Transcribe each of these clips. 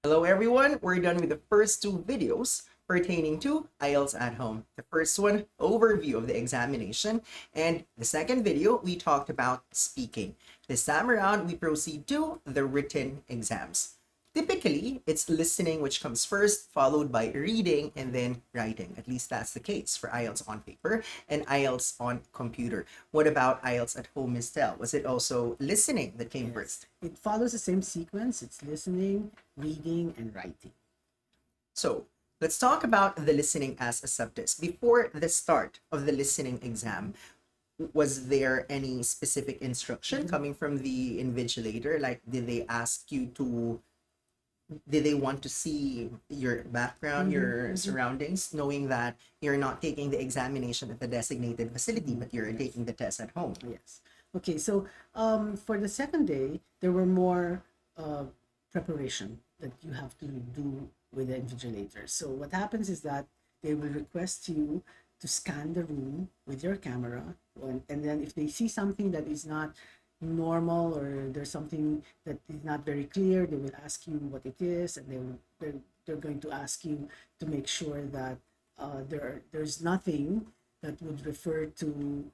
Hello everyone, we're done with the first two videos pertaining to IELTS at home. The first one, overview of the examination, and the second video, we talked about speaking. This time around, we proceed to the written exams. Typically, it's listening which comes first, followed by reading and then writing. At least that's the case for IELTS on paper and IELTS on computer. What about IELTS at home, Ms. Stel? Was it also listening that came first? It follows the same sequence. It's listening, reading, and writing. So let's talk about the listening as a subtest. Before the start of the listening exam, was there any specific instruction coming from the invigilator? Like, did they ask you to, did they want to see your background, your surroundings, knowing that you're not taking the examination at the designated facility, but you're taking the test at home? Yes. Okay, so for the second day, there were more preparation that you have to do with the invigilator. So what happens is that they will request you to scan the room with your camera, and then if they see something that is not normal or there's something that is not very clear, they will ask you what it is, and they're going to ask you to make sure that there's nothing that would refer to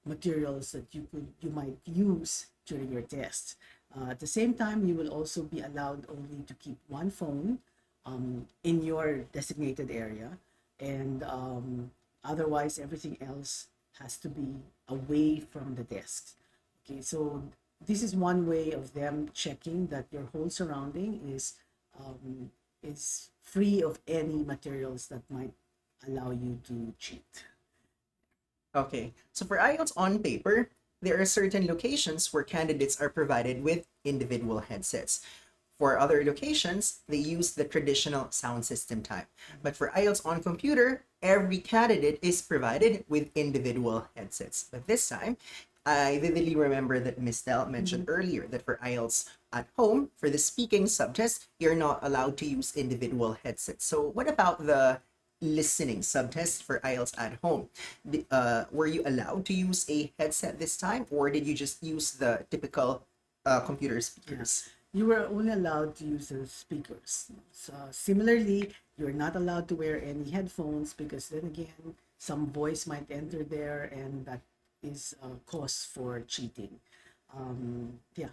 materials that you might use during your test. At the same time, you will also be allowed only to keep one phone in your designated area, and otherwise everything else has to be away from the desk. Okay, so this is one way of them checking that your whole surrounding is free of any materials that might allow you to cheat. Okay, so for IELTS on paper, there are certain locations where candidates are provided with individual headsets. For other locations, they use the traditional sound system type. But for IELTS on computer, every candidate is provided with individual headsets. But this time, I vividly remember that Ms. Stel mentioned earlier that for IELTS at home, for the speaking subtest, you're not allowed to use individual headsets. So what about the listening subtest for IELTS at home? Were you allowed to use a headset this time, or did you just use the typical computer speakers? You were only allowed to use the speakers. So, similarly, you're not allowed to wear any headphones because then again, some voice might enter there, and that is a cause for cheating. Yeah.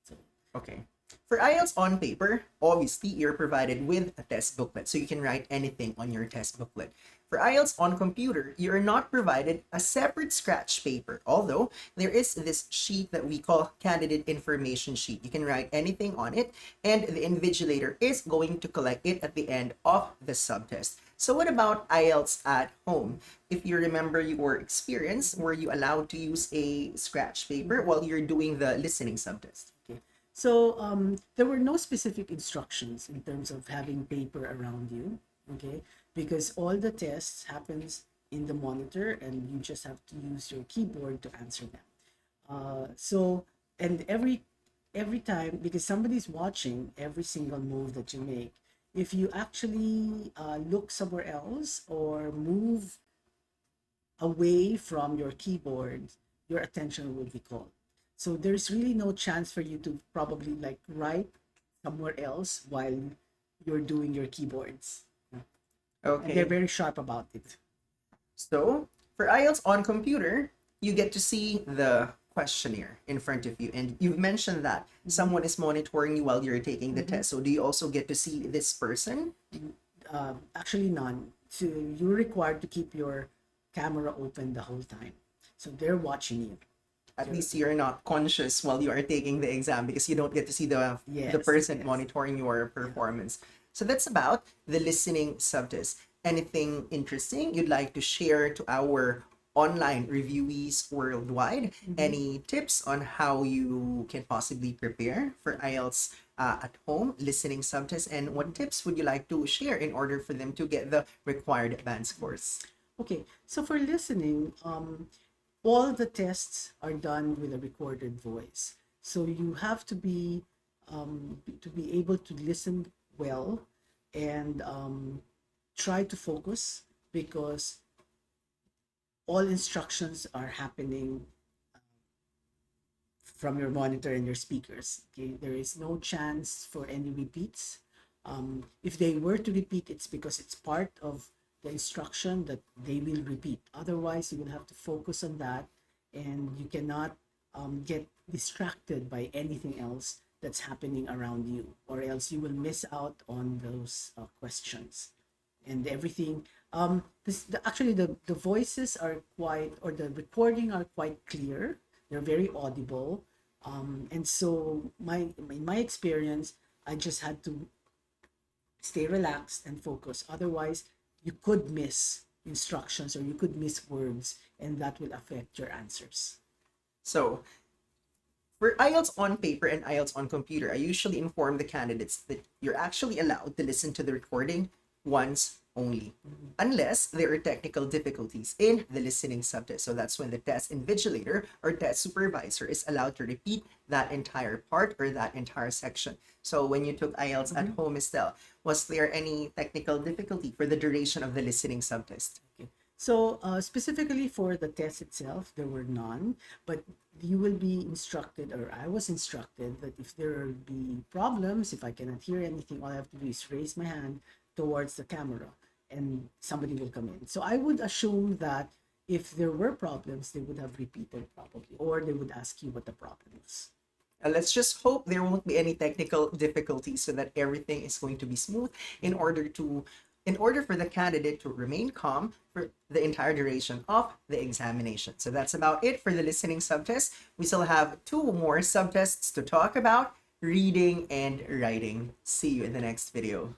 So Okay. For IELTS on paper, obviously, you're provided with a test booklet, so you can write anything on your test booklet. For IELTS on computer, you're not provided a separate scratch paper, although there is this sheet that we call candidate information sheet. You can write anything on it, and the invigilator is going to collect it at the end of the subtest. So what about IELTS at home? If you remember your experience, were you allowed to use a scratch paper while you're doing the listening subtest? okay. So there were no specific instructions in terms of having paper around you, okay? Because all the tests happens in the monitor, and you just have to use your keyboard to answer them. So and every time, because somebody's watching every single move that you make, if you actually look somewhere else or move away from your keyboard, your attention will be called. So there's really no chance for you to probably like write somewhere else while you're doing your keyboards. And they're Okay. very sharp about it. So for IELTS on computer, you get to see the questionnaire in front of you. And you've mentioned that someone is monitoring you while you're taking the test. So do you also get to see this person? Actually, none. So you're required to keep your camera open the whole time. So they're watching you. At least you're not conscious while you are taking the exam because you don't get to see the Yes, person yes. monitoring your performance. So that's about the listening subtest. Anything interesting you'd like to share to our online reviewees worldwide? Any tips on how you can possibly prepare for IELTS at home listening subtest? And what tips would you like to share in order for them to get the required advanced scores? Okay, so for listening, all the tests are done with a recorded voice. So you have to be able to listen well, and try to focus, because all instructions are happening from your monitor and your speakers. Okay, there is no chance for any repeats If they were to repeat, it's because it's part of the instruction that they will repeat. Otherwise, you will have to focus on that, and you cannot get distracted by anything else that's happening around you, or else you will miss out on those questions and everything. Actually, the voices are quite, or the recording are quite clear. They're very audible. And so in my experience, I just had to stay relaxed and focus. Otherwise, you could miss instructions or you could miss words, and that will affect your answers. So, for IELTS on paper and IELTS on computer, I usually inform the candidates that you're actually allowed to listen to the recording once only, unless there are technical difficulties in the listening subtest. So that's when the test invigilator or test supervisor is allowed to repeat that entire part or that entire section. So when you took IELTS at home, Stel, was there any technical difficulty for the duration of the listening subtest? Okay. So specifically for the test itself, there were none, but you will be instructed, or I was instructed, that if there will be problems, if I cannot hear anything, all I have to do is raise my hand towards the camera and somebody will come in. So I would assume that if there were problems, they would have repeated probably, or they would ask you what the problem is. Let's just hope there won't be any technical difficulties so that everything is going to be smooth in order for the candidate to remain calm for the entire duration of the examination. So that's about it for the listening subtest. We still have 2 more subtests to talk about, reading and writing. See you in the next video.